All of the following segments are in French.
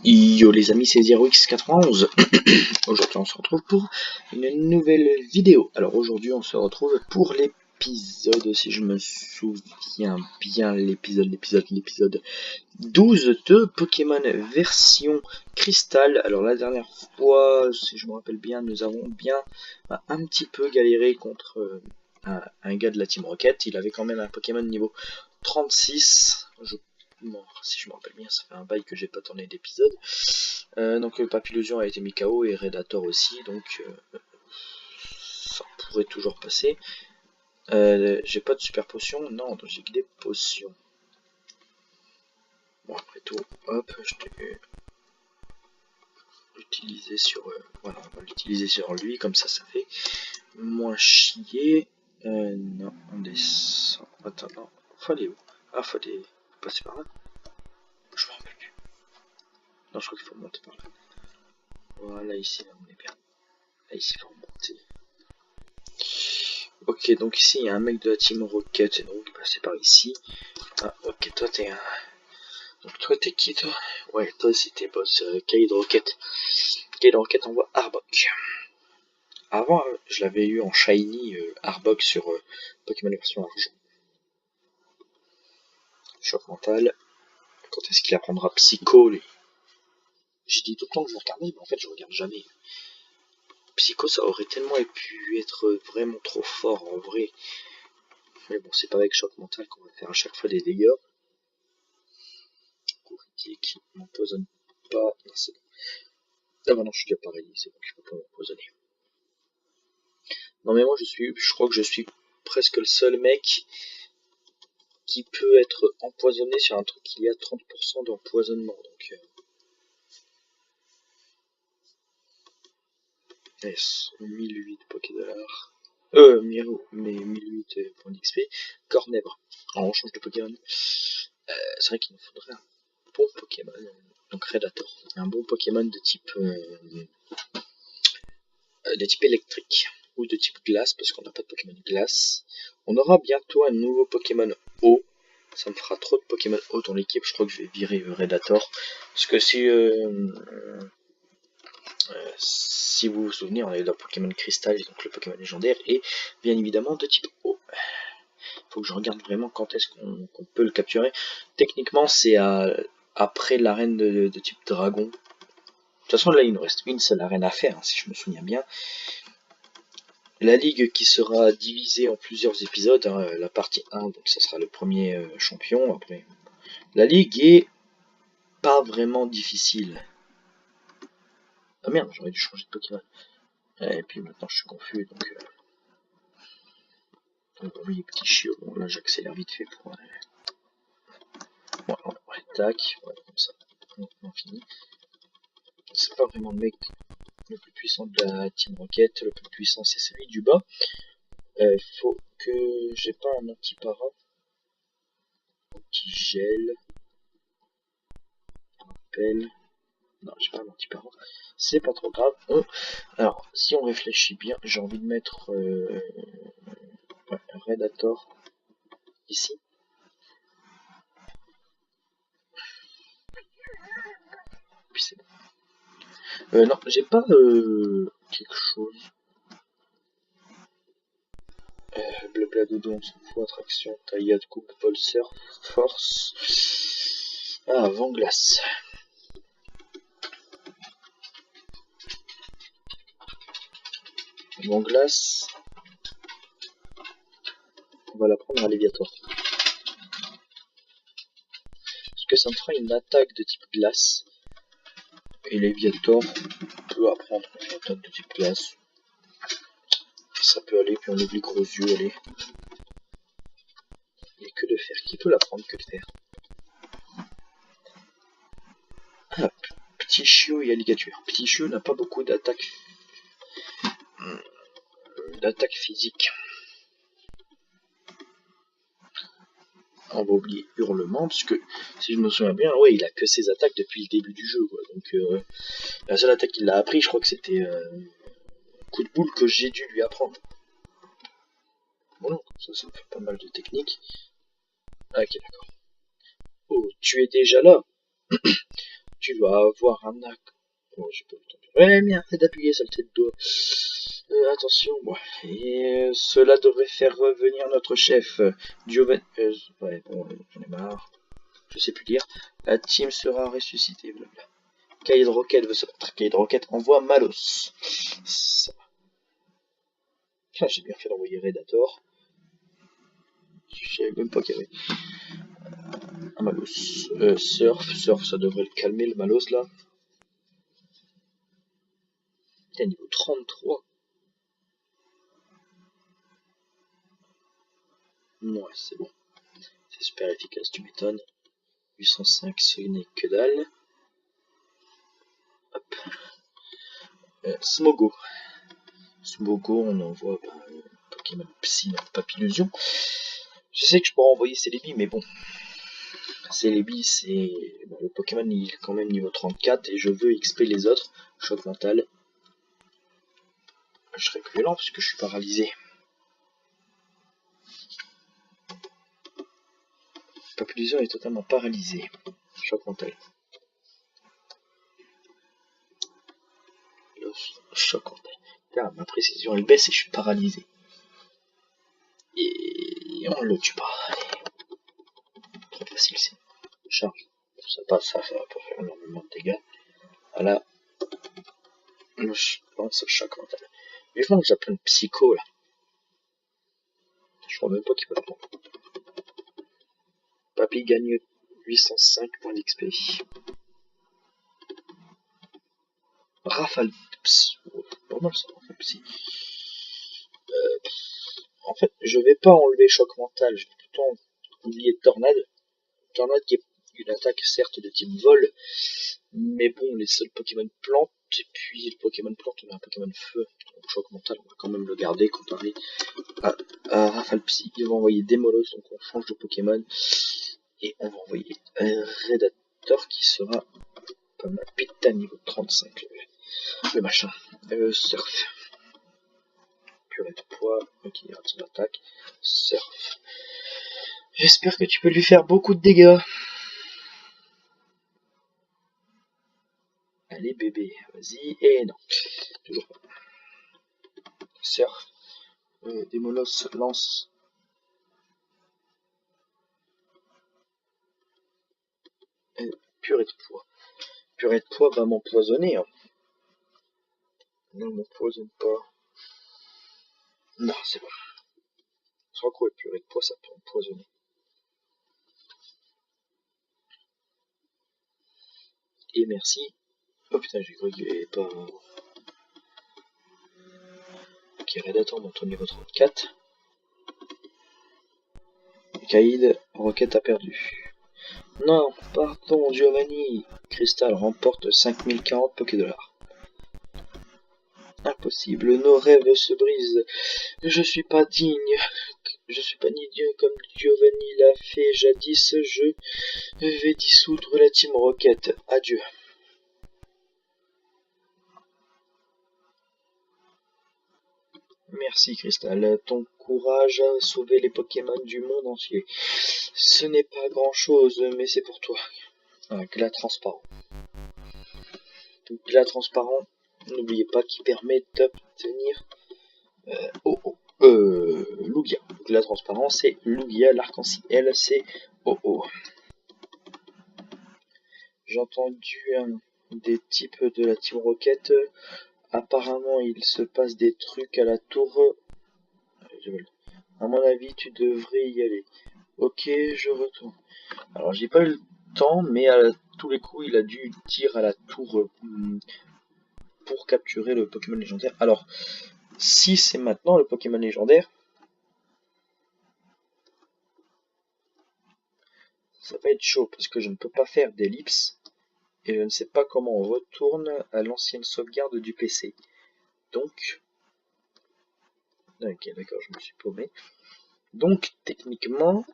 Yo les amis, c'est ZeroX91. Aujourd'hui on se retrouve pour une nouvelle vidéo. Alors aujourd'hui on se retrouve pour l'épisode, si je me souviens bien, l'épisode 12 de Pokémon version cristal. Alors la dernière fois, si je me rappelle bien, nous avons bien un petit peu galéré contre un gars de la Team Rocket. Il avait quand même un Pokémon niveau 36. Si je me rappelle bien, ça fait un bail que j'ai pas tourné d'épisode. Donc Papillusion a été mis KO et Redator aussi, donc ça pourrait toujours passer. J'ai pas de super potion, non, j'ai que des potions. Bon, après tout, hop, je t'ai utilisé sur, voilà, on va l'utiliser sur lui, comme ça fait moins chier. Non, on descend. Attends, non, fallait où? Ah, fallait passer par là. Je me rappelle plus. Non, je crois qu'il faut monter par là. Voilà, ici, là, on est bien. Là, ici, il faut remonter. Ok, donc ici, il y a un mec de la Team Rocket, et donc passer par ici. Ah, ok, toi, t'es un... Donc toi, t'es qui, toi? Ouais, toi, c'était boss Kaid Rocket. Kaid Rocket envoie Arbok. Avant, je l'avais eu en Shiny, Arbok sur Pokémon version argent. Choc mental. Quand est-ce qu'il apprendra Psycho, lui? J'ai dit tout le temps que je regardais, mais en fait, je regarde jamais. Psycho, ça aurait tellement pu être vraiment trop fort en vrai. Mais bon, c'est pas avec choc mental qu'on va faire à chaque fois des dégâts. Qui m'empoisonne pas. Non, c'est bon. Ah bah non, je suis déjà pareil, c'est bon, je peux pas m'empoisonner. Non mais moi je crois que je suis presque le seul mec qui peut être empoisonné sur un truc qui y a 30% d'empoisonnement. Donc yes, 1008 Pokédollars. Mais 1008 points d'XP. Cornèvre. Alors on change de Pokémon. C'est vrai qu'il nous faudrait un bon Pokémon. Donc Redator. Un bon Pokémon de type électrique ou de type glace, parce qu'on n'a pas de Pokémon glace. On aura bientôt un nouveau Pokémon eau. Ça me fera trop de Pokémon eau dans l'équipe. Je crois que je vais virer Redator. Parce que si vous vous souvenez, on avait le Pokémon cristal, donc le Pokémon légendaire, et bien évidemment de type eau. Faut que je regarde vraiment quand est-ce qu'on peut le capturer. Techniquement, c'est après l'arène de type dragon. De toute façon, là, il nous reste une seule arène à faire, hein, si je me souviens bien. La ligue qui sera divisée en plusieurs épisodes, hein, la partie 1, donc ça sera le premier champion. Après, la ligue est pas vraiment difficile. Ah merde, j'aurais dû changer de Pokémon. Et puis maintenant je suis confus, donc oui, petit chiot. Bon, là j'accélère vite fait pour... Ouais, tac, voilà, comme ça, on finit. C'est pas vraiment le mec le plus puissant de la Team Rocket, le plus puissant c'est celui du bas. Faut que j'ai pas un anti-para. Anti-gel. Rappel. Non, j'ai pas un anti-para. C'est pas trop grave. Alors, si on réfléchit bien, j'ai envie de mettre Redator ici. Puis c'est bon. Non, j'ai pas quelque chose. Blabla dodo, on s'en fout. Attraction, taillade, coupe, vol, surf, force. Ah, vent glace. Vent glace. On va la prendre à Léviator. Parce que ça me fera une attaque de type glace. Et Léviator peut apprendre une attaque de type glace. Ça peut aller, puis on oublie gros yeux, allez. Et que de faire, qui peut l'apprendre, que de faire. Ah, petit chiot et alligator. Petit chiot n'a pas beaucoup d'attaque physique. On va oublier hurlement, parce que si je me souviens bien, ouais, il a que ses attaques depuis le début du jeu, quoi. Donc la seule attaque qu'il a appris, je crois que c'était coup de boule que j'ai dû lui apprendre. Bon, ça me fait pas mal de techniques. Ah, ok, d'accord. Oh, tu es déjà là. tu dois avoir un acte. Oh, j'ai pas vu ton... Ouais, merde, d'appuyer sur le tête de doigt. Attention, bon. Et cela devrait faire revenir notre chef, Giovanni. Ouais, bon, j'en ai marre. Je sais plus lire. La team sera ressuscitée, blabla. Cahier de roquette veut se battre. Cahier de roquette envoie Malos. Ça va. Ah, j'ai bien fait d'envoyer Redator. Je savais même pas qu'il y avait un Malos. Surf, ça devrait le calmer, le Malos là. Putain, niveau 33. Ouais, c'est bon. C'est super efficace, tu m'étonnes. 805, ce n'est que dalle. Hop. Smogo. Smogo, on envoie Pokémon Psy, Papillusion. Je sais que je pourrais envoyer Celebi, mais bon. Celebi, c'est... Bon, le Pokémon, il est quand même niveau 34, et je veux XP les autres. Choc mental. Je serai plus lent, puisque je suis paralysé. Papillusion est totalement paralysé. Choc mental. Le choc mental. Putain, ma précision, elle baisse et je suis paralysé. Et on le tue pas. Trop facile, c'est... Charge. Ça passe, ça va pas faire énormément de dégâts. Voilà. Je pense au choc mental. Mais je pense que j'ai plein de psycho là. Je crois même pas qu'il peut répondre. Papy gagne 805 points d'XP. Rafale Psy. Pas mal ça, Rafale Psy. En fait, je vais pas enlever choc mental. Je vais plutôt oublier Tornade. Tornade qui est une attaque certes de type vol. Mais bon, les seuls Pokémon plantes. Et puis le Pokémon plante, on a un Pokémon feu. Donc choc mental, on va quand même le garder comparé à Rafale Psy. Il va envoyer Démolos, donc on change de Pokémon. Et on va envoyer Redator qui sera pas mal. Pita niveau 35. Le machin. Surf. Purée de poids. Ok, il retire l'attaque. Surf. J'espère que tu peux lui faire beaucoup de dégâts. Allez bébé, vas-y. Et non. Toujours pas. Surf. Démolos lance. Purée de poids. Purée de poids va m'empoisonner. Hein. Ne m'empoisonne pas. Non, c'est bon. Sans quoi, purée de poids, ça peut empoisonner. Et merci. Oh putain, j'ai cru qu'il n'y avait pas... Ok, Redator monte au niveau 34. Kaïd, Rocket a perdu. Non, pardon, Giovanni. Crystal remporte 5040 Pokédollars. Impossible, nos rêves se brisent. Je suis pas digne. Je suis pas digne comme Giovanni l'a fait jadis. Je vais dissoudre la Team Rocket. Adieu. Merci Crystal, ton courage a sauvé les Pokémon du monde entier. Ce n'est pas grand chose, mais c'est pour toi. Un glas transparent. Donc, glas transparent, n'oubliez pas qu'il permet d'obtenir Lugia. Glas transparent, c'est Lugia, l'arc-en-ciel, c'est J'ai entendu des types de la Team Rocket. Apparemment, il se passe des trucs à la tour. À mon avis, tu devrais y aller. Ok, je retourne. Alors, j'ai pas eu le temps, mais à tous les coups, il a dû dire à la tour pour capturer le Pokémon légendaire. Alors, si c'est maintenant le Pokémon légendaire, ça va être chaud parce que je ne peux pas faire d'ellipse et je ne sais pas comment on retourne à l'ancienne sauvegarde du PC. Donc, ok, d'accord, je me suis paumé. Donc, techniquement,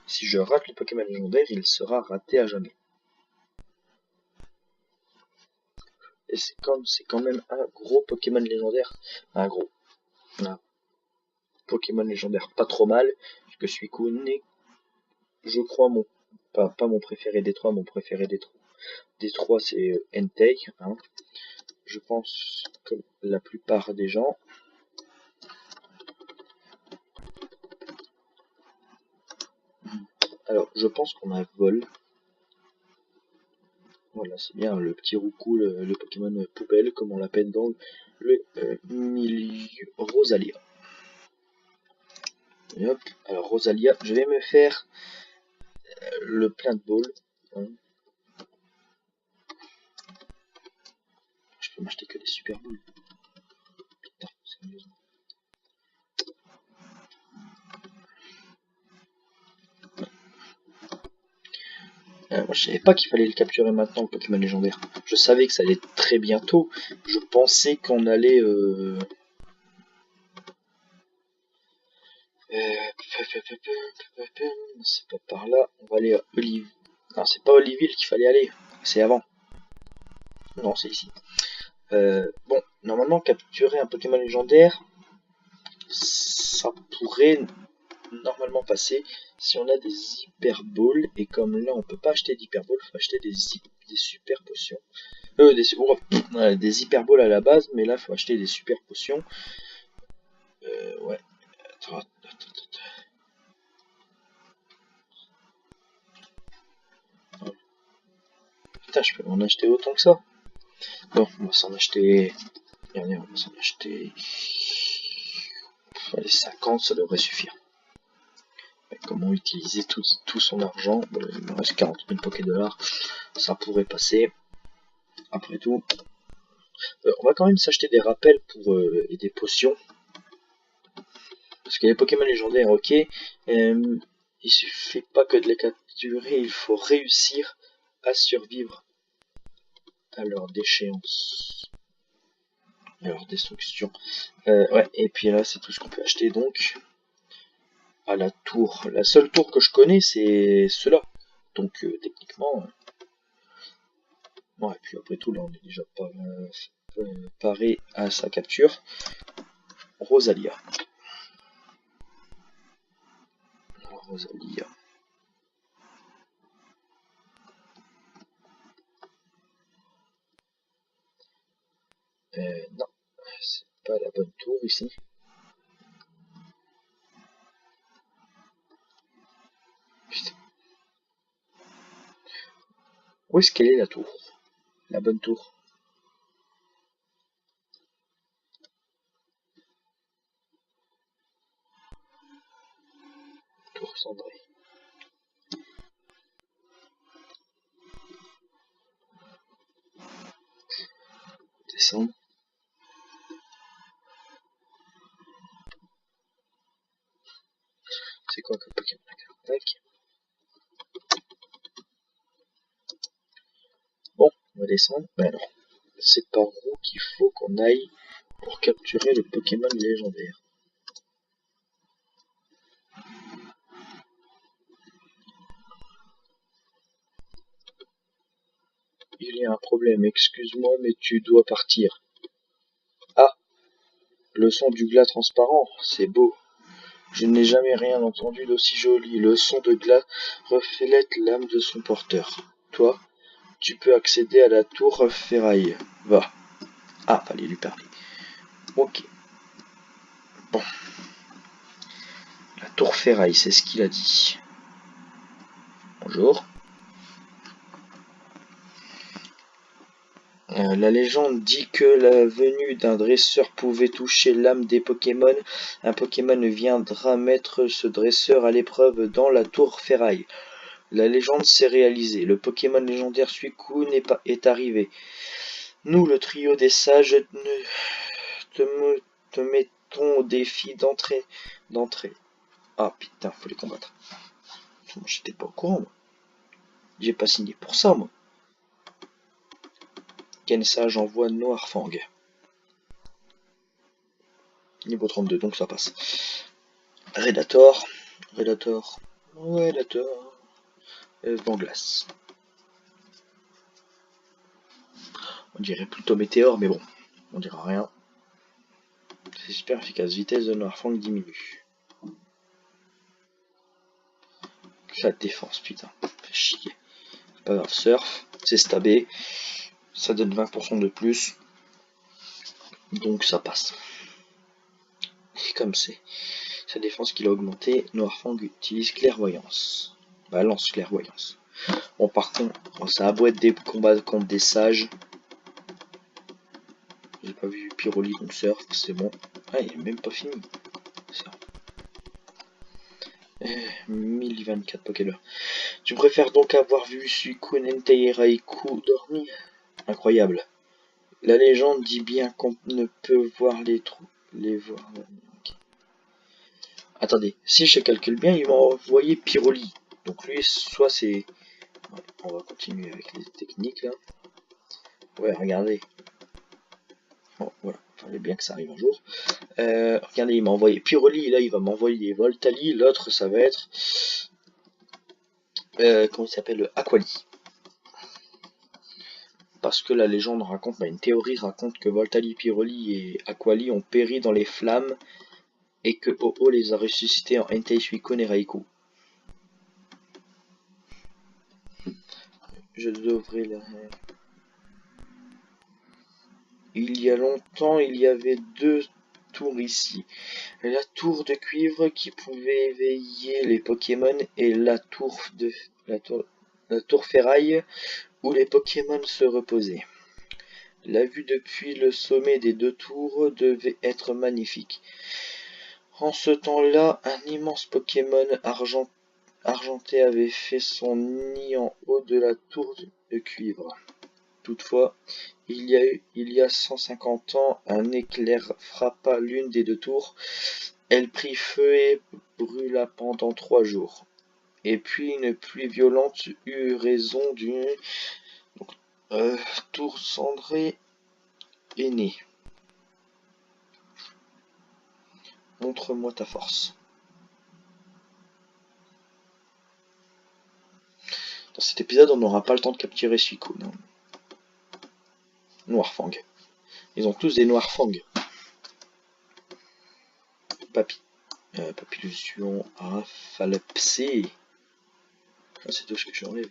si je rate le Pokémon légendaire, il sera raté à jamais. Et c'est quand même un gros Pokémon légendaire. Un Pokémon légendaire pas trop mal. que Suicune est, je crois, pas mon préféré des trois, mon préféré des trois c'est Entei, hein. Je pense que la plupart des gens. Alors, je pense qu'on a Vol. Voilà, c'est bien le petit roucou, le Pokémon poubelle, comme on l'appelle dans le milieu. Rosalia. Et hop, alors Rosalia, je vais me faire le plein de balles. Hein. Je peux m'acheter que des super balles. Putain, sérieusement. Moi, je savais pas qu'il fallait le capturer maintenant, le Pokémon légendaire. Je savais que ça allait être très bientôt. Je pensais qu'on allait... c'est pas par là. On va aller à Olive. Non, c'est pas Oliville qu'il fallait aller. C'est avant. Non, c'est ici. Bon, normalement, capturer un Pokémon légendaire, ça pourrait normalement passer si on a des hyper balls. Et comme là, on peut pas acheter d'hyper balls, il faut acheter des super potions. Des hyper balls à la base, mais là, il faut acheter des super potions. Ouais. Attends. Putain, je peux en acheter autant que ça. Bon, on va s'en acheter... Regardez, on va s'en acheter... Allez, 50, ça devrait suffire. Mais comment utiliser tout son argent? Bon, il me reste 40 000 Pokédollars. Ça pourrait passer. Après tout. On va quand même s'acheter des rappels pour, et des potions. Parce que les Pokémon légendaires, ok. Il suffit pas que de les capturer, il faut réussir à survivre à leur déchéance. À leur destruction. Ouais, et puis là, c'est tout ce qu'on peut acheter donc. À la tour. La seule tour que je connais, c'est cela. Donc, techniquement. Bon, et puis après tout, là, on est déjà paré à sa capture. Rosalia. Rosalia. Non, c'est pas la bonne tour ici. Putain. Où est-ce qu'elle est la tour? La bonne tour. Tour cendrée. Descendre. C'est quoi comme Pokémon? Tac. Bon, on va descendre. Mais alors, c'est par où qu'il faut qu'on aille pour capturer le Pokémon légendaire? Il y a un problème, excuse-moi, mais tu dois partir. Ah, le son du glas transparent, c'est beau. Je n'ai jamais rien entendu d'aussi joli. Le son de glas reflète l'âme de son porteur. Toi, tu peux accéder à la tour ferraille. Va. Ah, fallait lui parler. Ok. Bon. La tour ferraille, c'est ce qu'il a dit. Bonjour. La légende dit que la venue d'un dresseur pouvait toucher l'âme des Pokémon. Un Pokémon viendra mettre ce dresseur à l'épreuve dans la tour ferraille. La légende s'est réalisée. Le Pokémon légendaire Suicune est arrivé. Nous, le trio des sages, te mettons au défi d'entrée. Ah putain, faut les combattre. Moi, j'étais pas au courant, moi. J'ai pas signé pour ça, moi. Ken Sage envoie Noirfang. Niveau 32, donc ça passe. Redator. Vanglace. On dirait plutôt Météore, mais bon, on dira rien. C'est super efficace. Vitesse de Noirfang diminue. La défense, putain, fait chier. Pas grave, surf, c'est stabé, ça donne 20% de plus, donc ça passe. Et comme c'est sa défense qu'il a augmenté, Noirfang utilise clairvoyance. Balance clairvoyance. Bon, par contre, ça a beau être des combats contre des sages. J'ai pas vu Pyroli, donc surf, c'est bon. Ah, il est même pas fini. Ça. 1024 Pokémon. Tu préfères donc avoir vu Suicune, Entei et Raikou dormir? Incroyable. La légende dit bien qu'on ne peut voir les trous. Les voir. Okay. Attendez, si je calcule bien, il m'a envoyé Pyroli. Donc lui, soit c'est... Ouais, on va continuer avec les techniques là. Ouais, regardez. Bon, voilà, fallait bien que ça arrive un jour. Regardez, il m'a envoyé Pyroli, là il va m'envoyer Voltali, l'autre ça va être... comment il s'appelle? Aquali. Parce que la légende raconte, une théorie raconte que Voltali, Pyroli et Aquali ont péri dans les flammes et que Ho-Oh les a ressuscités en Entei, Suicune et Raikou. Je devrais la... Il y a longtemps, il y avait deux tours ici. La tour de cuivre qui pouvait éveiller les Pokémon et la tour ferraille où les Pokémon se reposaient. La vue depuis le sommet des deux tours devait être magnifique. En ce temps-là, un immense Pokémon argenté avait fait son nid en haut de la tour de cuivre. Toutefois, il y a 150 ans, un éclair frappa l'une des deux tours. Elle prit feu et brûla pendant 3 jours. Et puis une pluie violente eut raison d'une tour cendrée est née. Montre-moi ta force. Dans cet épisode, on n'aura pas le temps de capturer Suicune. Noirfang. Ils ont tous des Noirfang. Papillusion, Rafalpsé. Ah, c'est tout ce que j'enlève.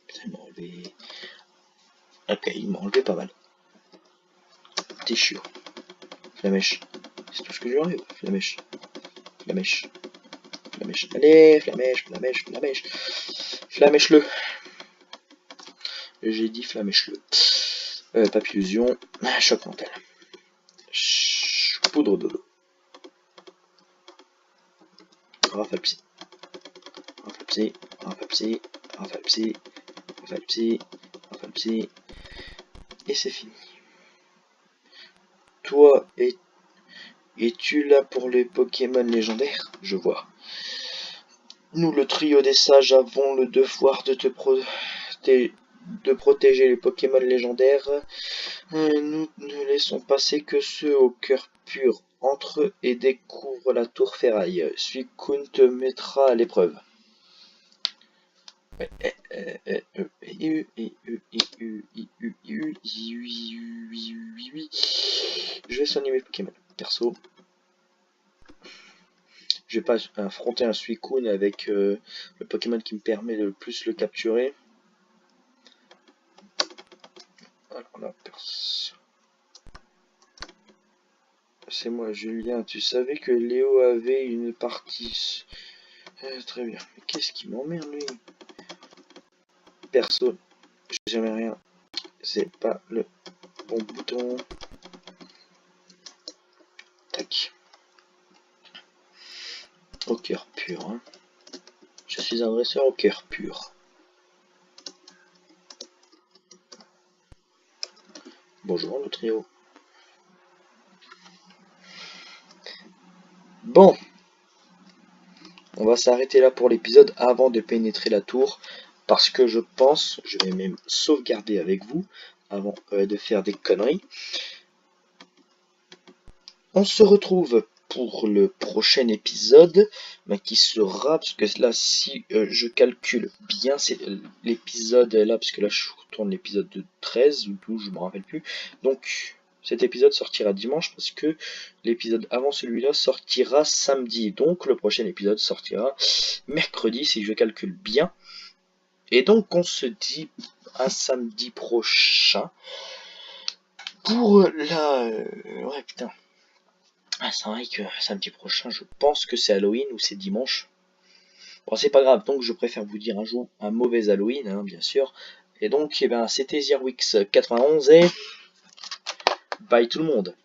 Putain, il m'a enlevé. Ok, il m'a enlevé pas mal. Téchure. Flamèche. C'est tout ce que j'enlève. Flamèche. Flamèche. Flamèche. Allez, flamèche, flamèche, flamèche. Flamèche-le. J'ai dit flamèche-le. Papillusion. Choc mental. Poudre de l'eau. Rafalpsé. Rafalpsé. Rafalpsé. Rafalpsé. Rafalpsé. Rafalpsé. Et c'est fini. Toi, es-tu là pour les Pokémon légendaires? Je vois. Nous, le trio des sages, avons le devoir de protéger les Pokémon légendaires. Nous ne laissons passer que ceux au cœur pur. Entre et découvre la tour ferraille. Suicune te mettra à l'épreuve. Je vais soigner mes Pokémon. Perso. Je vais pas affronter un Suicune avec le Pokémon qui me permet de le plus le capturer. Alors là, perso. C'est moi, Julien. Tu savais que Léo avait une partie... très bien. Mais qu'est-ce qui m'emmerde, lui? Perso, j'ai jamais rien. C'est pas le bon bouton. Tac. Au cœur pur. Hein. Je suis un dresseur au cœur pur. Bonjour le trio. Bon. On va s'arrêter là pour l'épisode avant de pénétrer la tour. Parce que je pense, je vais même sauvegarder avec vous avant de faire des conneries. On se retrouve pour le prochain épisode, mais qui sera, parce que là, si je calcule bien, c'est l'épisode là, parce que là, je tourne l'épisode de 13 ou 12, je me rappelle plus. Donc, cet épisode sortira dimanche parce que l'épisode avant celui-là sortira samedi. Donc le prochain épisode sortira mercredi si je calcule bien. Et donc on se dit à samedi prochain pour la... ouais putain. Ah, c'est vrai que samedi prochain je pense que c'est Halloween ou c'est dimanche. Bon c'est pas grave, donc je préfère vous dire un mauvais Halloween, hein, bien sûr. Et donc eh ben, c'était Zerwix91 et bye tout le monde.